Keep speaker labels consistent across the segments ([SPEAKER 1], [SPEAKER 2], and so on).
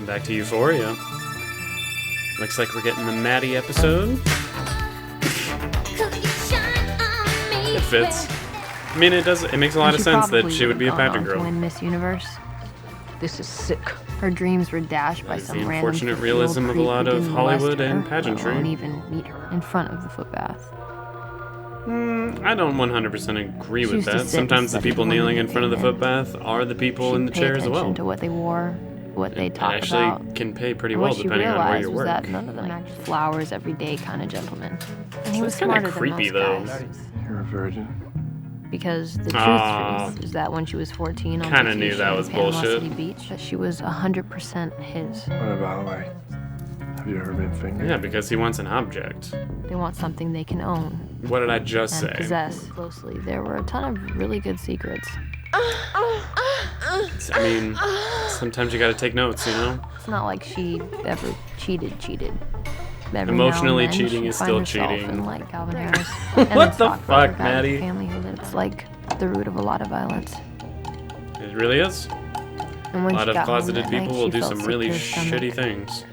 [SPEAKER 1] Back to Euphoria. Looks like we're getting the Maddie episode. It fits. I mean, it does. It makes a lot of sense that she would be a pageant girl.
[SPEAKER 2] Win Miss Universe. This is sick. Her dreams were dashed by some random.
[SPEAKER 1] The unfortunate realism of a lot of Hollywood and pageantry.
[SPEAKER 2] I won't even meet her in front of the footbath.
[SPEAKER 1] I don't 100% agree with that. Sometimes the people kneeling in front of the footbath are the people in the chair as well.
[SPEAKER 2] To what they wore, what they talked
[SPEAKER 1] about.
[SPEAKER 2] Actually
[SPEAKER 1] can pay pretty well depending on where you work.
[SPEAKER 2] That none of them acted flowers every day kind of gentlemen. And he was
[SPEAKER 1] kind
[SPEAKER 2] smarter
[SPEAKER 1] of creepy
[SPEAKER 2] than most
[SPEAKER 1] though.
[SPEAKER 2] guys.
[SPEAKER 3] You're a virgin.
[SPEAKER 2] Because the truth is that when she was 14 on
[SPEAKER 1] kind of knew that was bullshit.
[SPEAKER 2] City Beach, that she was 100% his.
[SPEAKER 3] What about, like, have you ever been fingered?
[SPEAKER 1] Yeah, because he wants an object.
[SPEAKER 2] They want something they can own.
[SPEAKER 1] What did I just say?
[SPEAKER 2] Possess closely. There were a ton of really good secrets.
[SPEAKER 1] I mean, sometimes you gotta take notes, you know?
[SPEAKER 2] It's not like she ever cheated. Every
[SPEAKER 1] Emotionally
[SPEAKER 2] now and then,
[SPEAKER 1] cheating is still cheating.
[SPEAKER 2] And like Calvin Harris.
[SPEAKER 1] What the fuck, Maddie?
[SPEAKER 2] Family who lives like the root of a lot of violence.
[SPEAKER 1] It really is.
[SPEAKER 2] And
[SPEAKER 1] a lot of closeted people will do some really shitty things.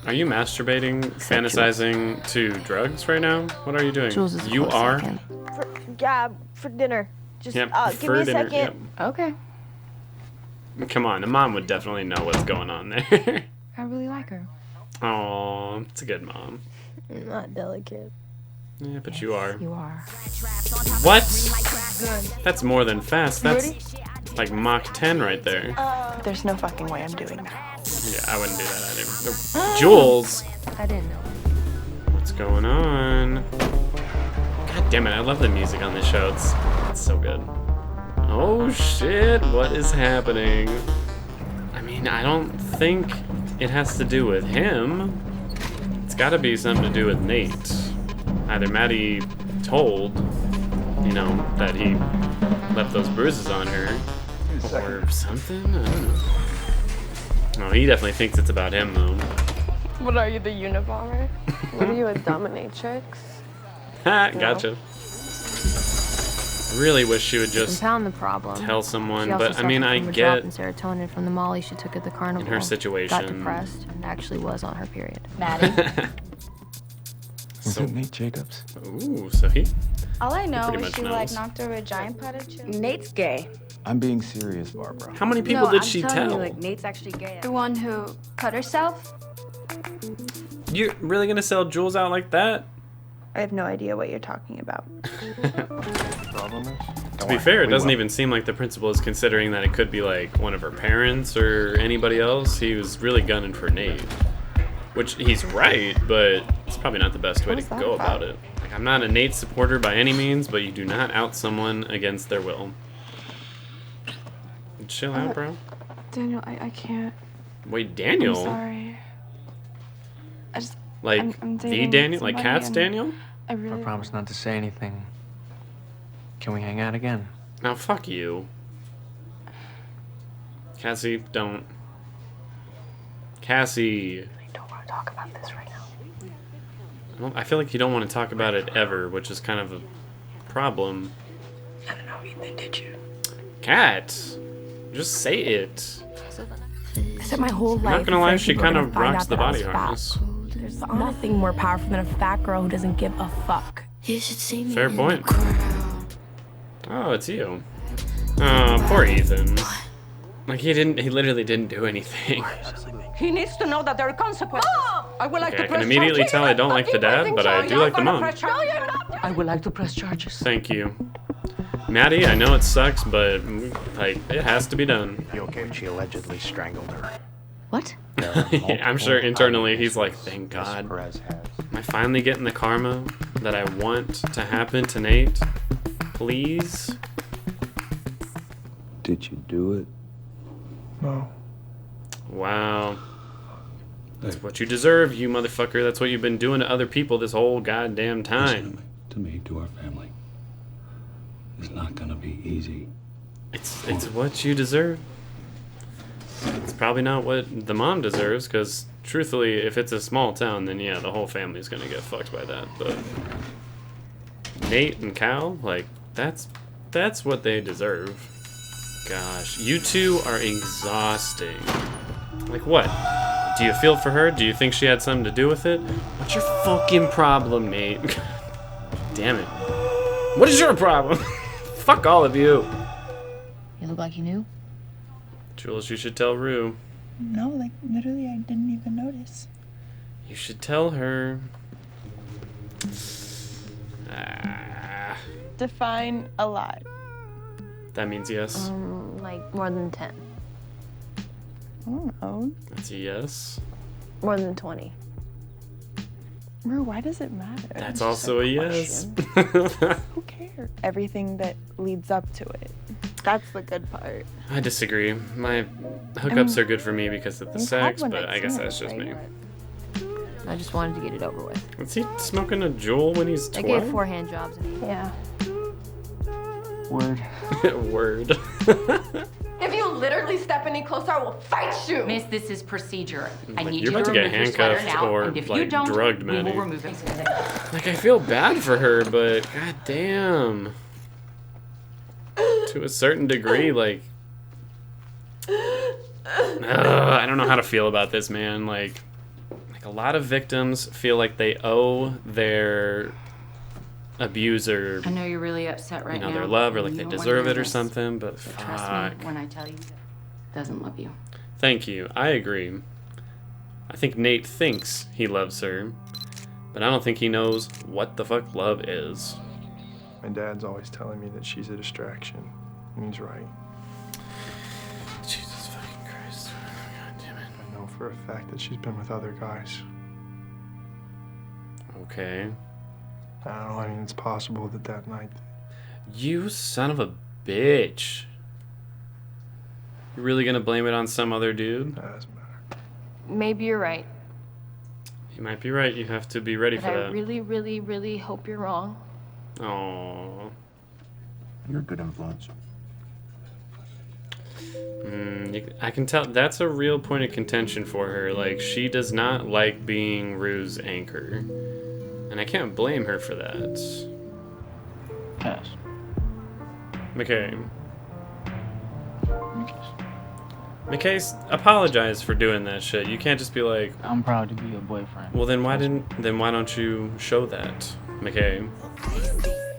[SPEAKER 1] Are you masturbating, fantasizing to drugs right now? What are you doing? You are?
[SPEAKER 4] For dinner. Just
[SPEAKER 1] yep,
[SPEAKER 4] give me a second.
[SPEAKER 1] Yep.
[SPEAKER 2] Okay.
[SPEAKER 1] Come on, a mom would definitely know what's going on there.
[SPEAKER 2] I really like her.
[SPEAKER 1] Oh, it's a good mom.
[SPEAKER 4] Not delicate.
[SPEAKER 1] Yeah, but you are.
[SPEAKER 2] You are.
[SPEAKER 1] What? That's more than fast. That's like Mach 10 right there.
[SPEAKER 5] There's no fucking way I'm doing that.
[SPEAKER 1] Yeah, I wouldn't do that either. Jules!
[SPEAKER 2] I didn't know.
[SPEAKER 1] What's going on? God damn it, I love the music on this show. It's so good. Oh shit, what is happening? I mean, I don't think it has to do with him. It's gotta be something to do with Nate. Either Maddie told, you know, that he left those bruises on her, or something? I don't know. Oh, he definitely thinks it's about him, though.
[SPEAKER 5] What are you, the Unabomber?
[SPEAKER 4] What are you, a dominatrix?
[SPEAKER 1] Ha, gotcha. Really wish she would just
[SPEAKER 2] found the problem.
[SPEAKER 1] Tell someone, but I mean, I get
[SPEAKER 2] in serotonin from the Molly she took at the carnival.
[SPEAKER 1] In her situation,
[SPEAKER 2] got depressed and actually was on her period.
[SPEAKER 5] Maddie.
[SPEAKER 3] Is it Nate Jacobs?
[SPEAKER 1] Ooh, so he.
[SPEAKER 6] All I know is she
[SPEAKER 1] knows.
[SPEAKER 6] like knocked her with a giant pot of chips.
[SPEAKER 7] Nate's gay.
[SPEAKER 3] I'm being serious, Barbara.
[SPEAKER 1] How many people did she tell?
[SPEAKER 7] You, like, Nate's actually gay.
[SPEAKER 6] The one who cut herself?
[SPEAKER 1] You're really gonna sell Jules out like that?
[SPEAKER 5] I have no idea what you're talking about.
[SPEAKER 1] To be fair, it doesn't even seem like the principal is considering that it could be like one of her parents or anybody else. He was really gunning for Nate. Which, he's right, but it's probably not the best way to go about it. Like, I'm not a Nate supporter by any means, but you do not out someone against their will. Chill out, bro.
[SPEAKER 5] Daniel, I can't.
[SPEAKER 1] Wait, Daniel?
[SPEAKER 5] I'm sorry. I just...
[SPEAKER 1] Like,
[SPEAKER 5] I'm
[SPEAKER 1] the Daniel? Like, Kat's Daniel?
[SPEAKER 5] I
[SPEAKER 8] promise not to say anything. Can we hang out again?
[SPEAKER 1] Now, fuck you. Cassie, don't. Cassie.
[SPEAKER 5] I don't want to talk about this right now.
[SPEAKER 1] I feel like you don't want to talk about it ever, which is kind of a problem.
[SPEAKER 5] I don't know, Ethan, did you?
[SPEAKER 1] Kat, just say it.
[SPEAKER 5] I spent my whole life.
[SPEAKER 1] I'm not gonna lie, she kind of rocks the body harness.
[SPEAKER 5] There's nothing more powerful than a fat girl who doesn't give a fuck.
[SPEAKER 1] Fair point. Oh, it's you. Oh, poor Ethan. Like, he literally didn't do anything.
[SPEAKER 7] He needs to know that there are consequences. I would like
[SPEAKER 1] Okay,
[SPEAKER 7] to
[SPEAKER 1] I
[SPEAKER 7] press
[SPEAKER 1] can immediately
[SPEAKER 7] charges.
[SPEAKER 1] tell I don't like the dad, but I do like the mom.
[SPEAKER 7] I would like to press charges.
[SPEAKER 1] Thank you. Maddie, I know it sucks, but, like, it has to be done.
[SPEAKER 9] You okay when she allegedly strangled her?
[SPEAKER 7] What?
[SPEAKER 1] I'm sure internally he's like, thank God. Am I finally getting the karma that I want to happen to Nate? Please?
[SPEAKER 3] Did you do it? No.
[SPEAKER 1] Wow. That's what you deserve, you motherfucker. That's what you've been doing to other people this whole goddamn time.
[SPEAKER 10] To me, to our family. It's not gonna be easy.
[SPEAKER 1] It's what you deserve. It's probably not what the mom deserves, because truthfully, if it's a small town, then yeah, the whole family's gonna get fucked by that. But Nate and Cal, like, that's what they deserve. Gosh, you two are exhausting. Like what? Do you feel for her? Do you think she had something to do with it? What's your fucking problem, Nate? Damn it. What is your problem? Fuck all of you.
[SPEAKER 2] You look like you knew.
[SPEAKER 1] Jules, you should tell Rue.
[SPEAKER 11] No, like, literally, I didn't even notice.
[SPEAKER 1] You should tell her.
[SPEAKER 11] Define a lot.
[SPEAKER 1] That means yes.
[SPEAKER 2] Like more than 10.
[SPEAKER 11] I don't know.
[SPEAKER 1] That's a yes.
[SPEAKER 4] More than 20.
[SPEAKER 11] Rue, why does it matter?
[SPEAKER 1] That's also a yes.
[SPEAKER 11] Who cares? Everything that leads up to it. That's the good part.
[SPEAKER 1] I disagree. My hookups are good for me because of the sex, but I guess that's just me.
[SPEAKER 2] I just wanted to get it over with.
[SPEAKER 1] Was he smoking a Juul when he's 12?
[SPEAKER 2] I gave 4 hand jobs.
[SPEAKER 4] Yeah.
[SPEAKER 8] Word.
[SPEAKER 1] Word.
[SPEAKER 7] If you literally step any closer, I will fight you.
[SPEAKER 12] Miss, this is procedure. I
[SPEAKER 1] Like,
[SPEAKER 12] need
[SPEAKER 1] you're
[SPEAKER 12] you
[SPEAKER 1] about
[SPEAKER 12] to
[SPEAKER 1] to get
[SPEAKER 12] remove your sweater
[SPEAKER 1] handcuffed
[SPEAKER 12] now,
[SPEAKER 1] or,
[SPEAKER 12] and if
[SPEAKER 1] like,
[SPEAKER 12] you don't,
[SPEAKER 1] drugged,
[SPEAKER 12] we will
[SPEAKER 1] Maddie.
[SPEAKER 12] remove it.
[SPEAKER 1] Like, I feel bad for her, but god damn. To a certain degree, like... I don't know how to feel about this, man. Like a lot of victims feel like they owe their abuser,
[SPEAKER 12] I know you're really upset right now.
[SPEAKER 1] their love, or like
[SPEAKER 12] You
[SPEAKER 1] they
[SPEAKER 12] don't wanna
[SPEAKER 1] deserve
[SPEAKER 12] hear
[SPEAKER 1] it or
[SPEAKER 12] this,
[SPEAKER 1] something, but
[SPEAKER 12] Trust
[SPEAKER 1] fuck.
[SPEAKER 12] me when I tell you he doesn't love you.
[SPEAKER 1] Thank you. I agree. I think Nate thinks he loves her, but I don't think he knows what the fuck love is.
[SPEAKER 3] My dad's always telling me that she's a distraction, and he's right.
[SPEAKER 1] Jesus fucking Christ. God damn it.
[SPEAKER 3] I know for a fact that she's been with other guys.
[SPEAKER 1] Okay.
[SPEAKER 3] I don't know, I mean, it's possible that night...
[SPEAKER 1] You son of a bitch. You really gonna blame it on some other dude?
[SPEAKER 3] That doesn't matter.
[SPEAKER 2] Maybe you're right.
[SPEAKER 1] You might be right. You have to be ready
[SPEAKER 2] But
[SPEAKER 1] for
[SPEAKER 2] I
[SPEAKER 1] that.
[SPEAKER 2] really, really, really hope you're wrong.
[SPEAKER 1] Aww.
[SPEAKER 10] You're a good influence.
[SPEAKER 1] I can tell that's a real point of contention for her. Like, she does not like being Rue's anchor. And I can't blame her for that.
[SPEAKER 8] Pass.
[SPEAKER 1] McKay. McKay, apologize for doing that shit. You can't just be like,
[SPEAKER 8] I'm proud to be your boyfriend.
[SPEAKER 1] well, then why don't you show that, McKay?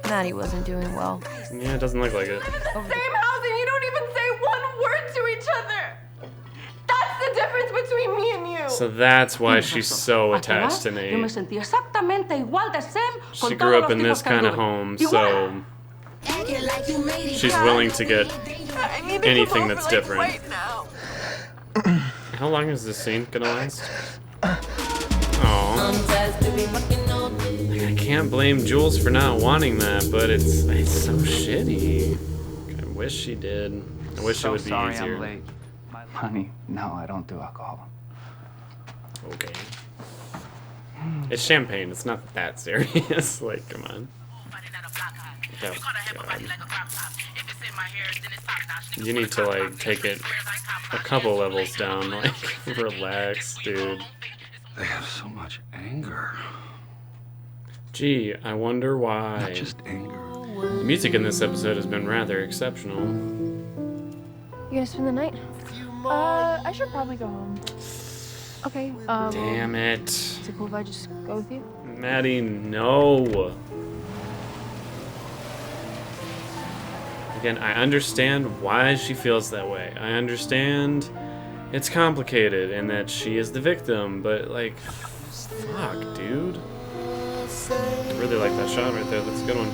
[SPEAKER 2] Maddie wasn't doing well.
[SPEAKER 1] Yeah, it doesn't look like it.
[SPEAKER 7] Same house and you don't even say one word to each other. That's the difference between me and you.
[SPEAKER 1] So that's why she's so attached to Nate. She grew up in this kind of home, so she's willing to get anything that's different. How long is this scene gonna last? Aww. I can't blame Jules for not wanting that, but it's so shitty. I wish she did. I wish it would be
[SPEAKER 8] sorry
[SPEAKER 1] easier.
[SPEAKER 8] I'm late. Honey, no, I don't do alcohol.
[SPEAKER 1] Okay. It's champagne. It's not that serious. Like, come on. Oh, God. You need to, like, take it a couple levels down. Like, relax, dude.
[SPEAKER 10] They have so much anger.
[SPEAKER 1] Gee, I wonder why.
[SPEAKER 10] Not just anger.
[SPEAKER 1] The music in this episode has been rather exceptional.
[SPEAKER 4] You gonna spend the night?
[SPEAKER 11] I should probably go home.
[SPEAKER 4] Okay.
[SPEAKER 1] Damn it.
[SPEAKER 4] Is it cool if I just go with you?
[SPEAKER 1] Maddie, no. Again, I understand why she feels that way. I understand it's complicated and that she is the victim, but, like, fuck, dude. I really like that shot right there. That's a good one.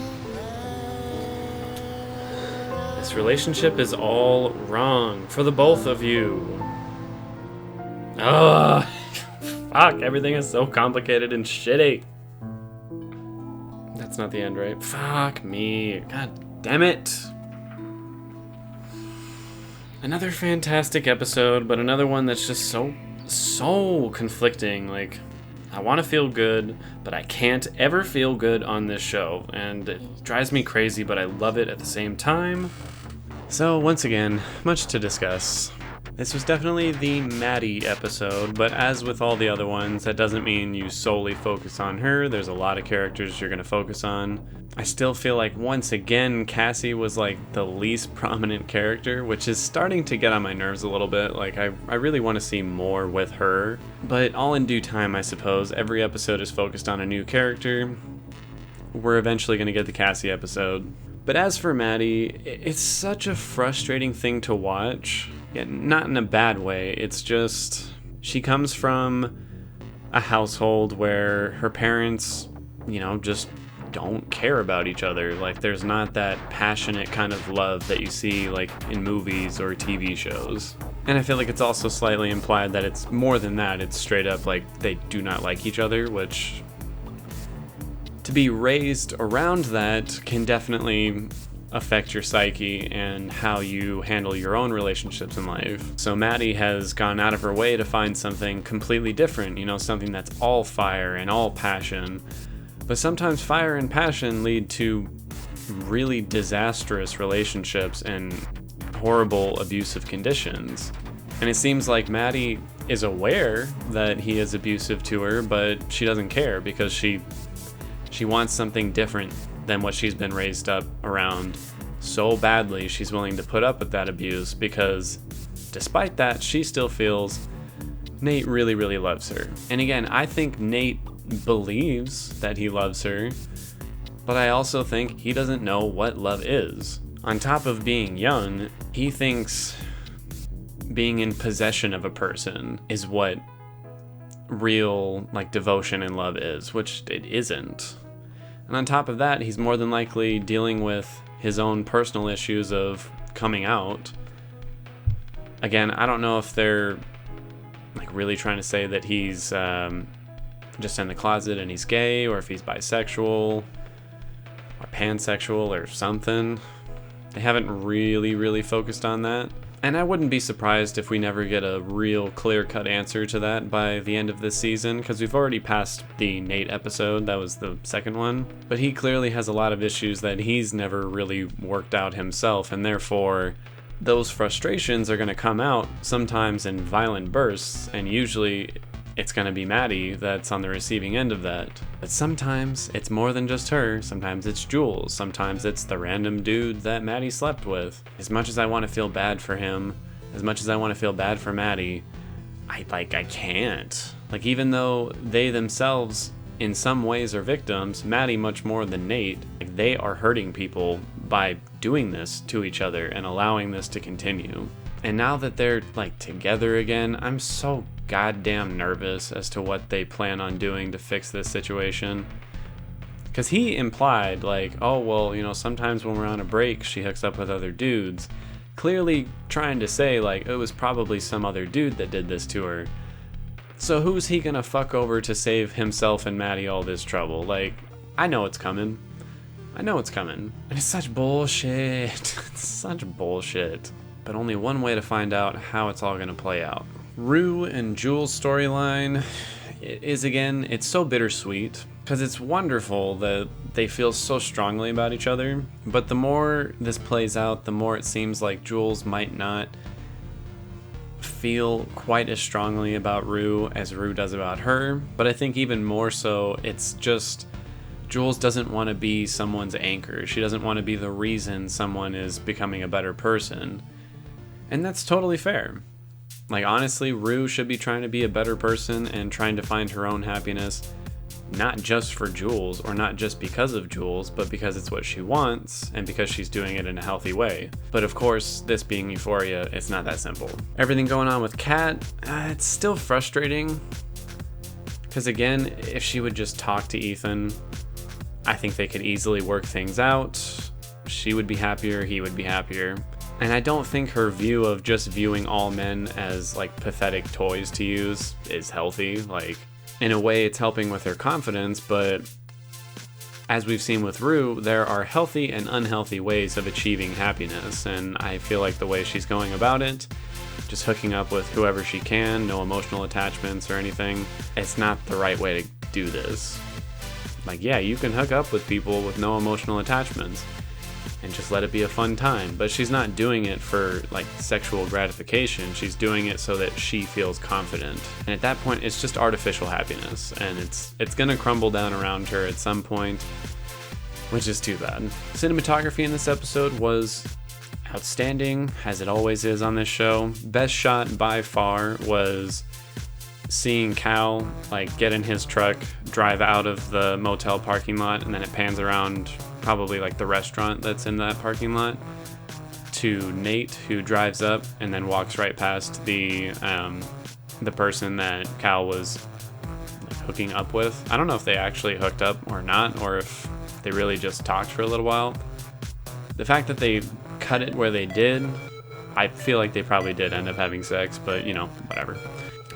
[SPEAKER 1] This relationship is all wrong for the both of you. Ugh. Fuck, everything is so complicated and shitty. That's not the end, right? Fuck me. God damn it. Another fantastic episode, but another one that's just so conflicting. Like, I want to feel good, but I can't ever feel good on this show. And it drives me crazy, but I love it at the same time. So, once again, much to discuss. This was definitely the Maddie episode, but as with all the other ones, that doesn't mean you solely focus on her. There's a lot of characters you're going to focus on. I still feel like once again, Cassie was like the least prominent character, which is starting to get on my nerves a little bit. Like, I really want to see more with her, but all in due time, I suppose. Every episode is focused on a new character. We're eventually going to get the Cassie episode. But as for Maddie, it's such a frustrating thing to watch. Yeah, not in a bad way, it's just she comes from a household where her parents, just don't care about each other. Like, there's not that passionate kind of love that you see like in movies or TV shows. And I feel like it's also slightly implied that it's more than that. It's straight up like they do not like each other, which to be raised around that can definitely affect your psyche and how you handle your own relationships in life. So Maddie has gone out of her way to find something completely different, something that's all fire and all passion. But sometimes fire and passion lead to really disastrous relationships and horrible abusive conditions. And it seems like Maddie is aware that he is abusive to her, but she doesn't care because she wants something different than what she's been raised up around so badly. She's willing to put up with that abuse because despite that, she still feels Nate really, really loves her. And again, I think Nate believes that he loves her, but I also think he doesn't know what love is. On top of being young, he thinks being in possession of a person is what real devotion and love is, which it isn't. And on top of that, he's more than likely dealing with his own personal issues of coming out. Again, I don't know if they're really trying to say that he's just in the closet and he's gay, or if he's bisexual or pansexual or something. They haven't really focused on that. And I wouldn't be surprised if we never get a real clear-cut answer to that by the end of this season, because we've already passed the Nate episode. That was the second one. But he clearly has a lot of issues that he's never really worked out himself, and therefore those frustrations are going to come out sometimes in violent bursts, and usually it's going to be Maddie that's on the receiving end of that. But sometimes it's more than just her. Sometimes it's Jules. Sometimes it's the random dude that Maddie slept with. As much as I want to feel bad for him, as much as I want to feel bad for Maddie, I can't. Even though they themselves in some ways are victims, Maddie much more than Nate, they are hurting people by doing this to each other and allowing this to continue. And now that they're together again, I'm so goddamn nervous as to what they plan on doing to fix this situation. Because he implied sometimes when we're on a break she hooks up with other dudes, clearly trying to say it was probably some other dude that did this to her. So who's he gonna fuck over to save himself and Maddie all this trouble? I know it's coming. And it's such bullshit. It's such bullshit. But only one way to find out how it's all gonna play out. Rue and Jules' storyline is, again, it's so bittersweet, because it's wonderful that they feel so strongly about each other, but the more this plays out, the more it seems like Jules might not feel quite as strongly about Rue as Rue does about her. But I think even more so, it's just Jules doesn't want to be someone's anchor. She doesn't want to be the reason someone is becoming a better person. And that's totally fair. Honestly, Rue should be trying to be a better person and trying to find her own happiness, not just for Jules, or not just because of Jules, but because it's what she wants, and because she's doing it in a healthy way. But of course, this being Euphoria, it's not that simple. Everything going on with Kat, it's still frustrating. Because again, if she would just talk to Ethan, I think they could easily work things out. She would be happier, he would be happier. And I don't think her view of just viewing all men as pathetic toys to use is healthy. In a way, it's helping with her confidence, but as we've seen with Rue, there are healthy and unhealthy ways of achieving happiness, and I feel like the way she's going about it, just hooking up with whoever she can, no emotional attachments or anything, it's not the right way to do this. Yeah, you can hook up with people with no emotional attachments. and just let it be a fun time. But she's not doing it for like sexual gratification. She's doing it so that she feels confident. And at that point, it's just artificial happiness, and it's gonna crumble down around her at some point, which is too bad. Cinematography in this episode was outstanding, as it always is on this show. Best shot by far was seeing Cal like get in his truck, drive out of the motel parking lot, and then it pans around probably like the restaurant that's in that parking lot to Nate, who drives up and then walks right past the person that Cal was like hooking up with. I don't know if they actually hooked up or not, or if they really just talked for a little while. The fact that they cut it where they did, I feel like they probably did end up having sex, but you know, whatever.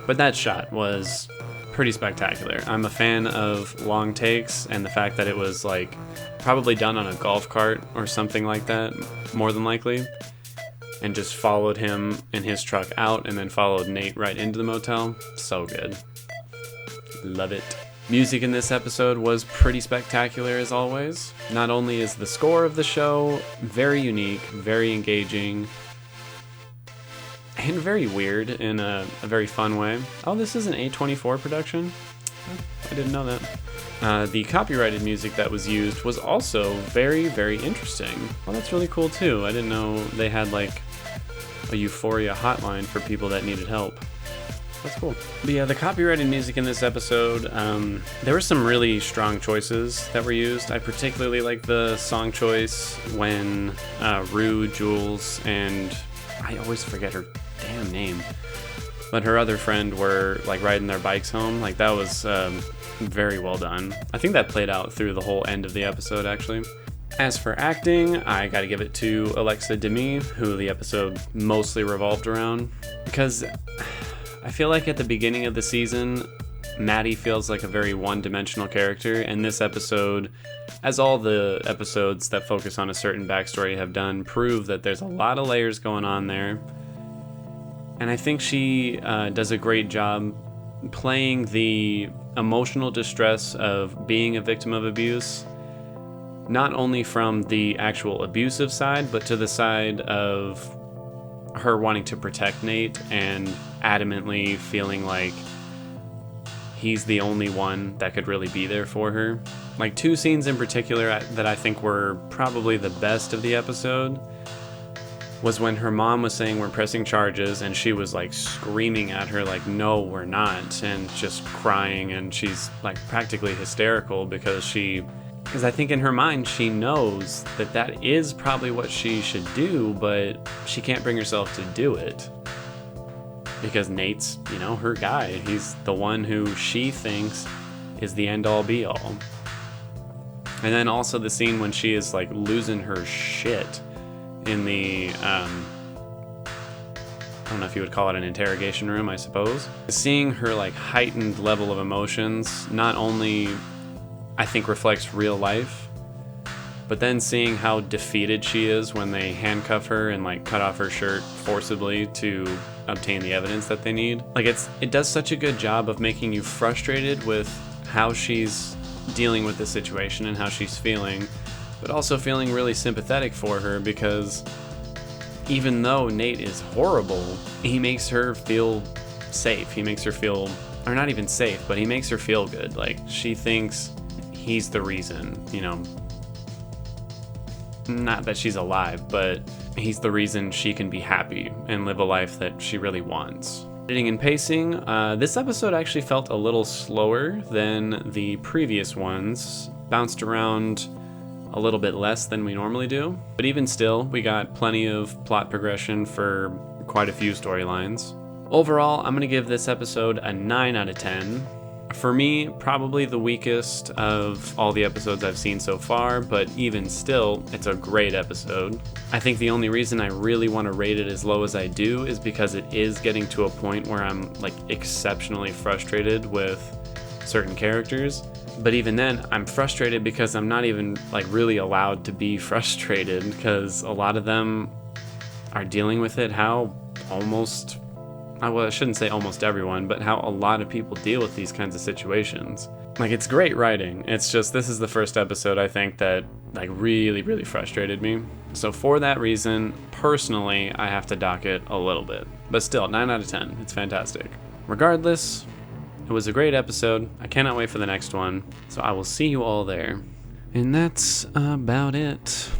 [SPEAKER 1] But that shot was pretty spectacular. I'm a fan of long takes, and the fact that it was like probably done on a golf cart or something like that, more than likely, and just followed him in his truck out and then followed Nate right into the motel. So good. Love it. Music in this episode was pretty spectacular as always. Not only is the score of the show very unique, very engaging, and very weird in a very fun way. Oh, this is an A24 production? I didn't know that. The copyrighted music that was used was also very, very interesting. Well, that's really cool too. I didn't know they had like a Euphoria hotline for people that needed help. That's cool. But yeah, the copyrighted music in this episode, there were some really strong choices that were used. I particularly like the song choice when Rue, Jules, and I always forget her damn name, but her other friend were like riding their bikes home. Like that was very well done. I think that played out through the whole end of the episode actually. As for acting, I gotta give it to Alexa Demie, who the episode mostly revolved around, because I feel like at the beginning of the season, Maddie feels like a very one-dimensional character, and this episode, as all the episodes that focus on a certain backstory have done, prove that there's a lot of layers going on there. And I think she does a great job playing the emotional distress of being a victim of abuse, not only from the actual abusive side, but to the side of her wanting to protect Nate and adamantly feeling like he's the only one that could really be there for her. Like two scenes in particular that I think were probably the best of the episode was when her mom was saying we're pressing charges, and she was like screaming at her like, no, we're not, and just crying, and she's like practically hysterical because I think in her mind she knows that that is probably what she should do, but she can't bring herself to do it because Nate's, you know, her guy. He's the one who she thinks is the end all be all. And then also the scene when she is like losing her shit in the I don't know if you would call it an interrogation room, I suppose. Seeing her like heightened level of emotions not only I think reflects real life, but then seeing how defeated she is when they handcuff her and like cut off her shirt forcibly to obtain the evidence that they need. Like it does such a good job of making you frustrated with how she's dealing with the situation and how she's feeling, but also feeling really sympathetic for her because even though Nate is horrible, he makes her feel safe. He makes her feel, or not even safe, but he makes her feel good. Like she thinks he's the reason, you know, not that she's alive, but he's the reason she can be happy and live a life that she really wants. Editing and pacing, this episode actually felt a little slower than the previous ones, bounced around a little bit less than we normally do, but even still, we got plenty of plot progression for quite a few storylines. Overall, I'm going to give this episode a 9 out of 10. For me, probably the weakest of all the episodes I've seen so far, but even still, it's a great episode. I think the only reason I really want to rate it as low as I do is because it is getting to a point where I'm like exceptionally frustrated with certain characters. But even then, I'm frustrated because I'm not even like really allowed to be frustrated because a lot of them are dealing with it how almost, well, I shouldn't say almost everyone, but how a lot of people deal with these kinds of situations. Like, it's great writing. It's just, this is the first episode, I think, that, like, really, really frustrated me. So for that reason, personally, I have to dock it a little bit. But still, 9 out of 10. It's fantastic. Regardless, it was a great episode. I cannot wait for the next one. So I will see you all there. And that's about it.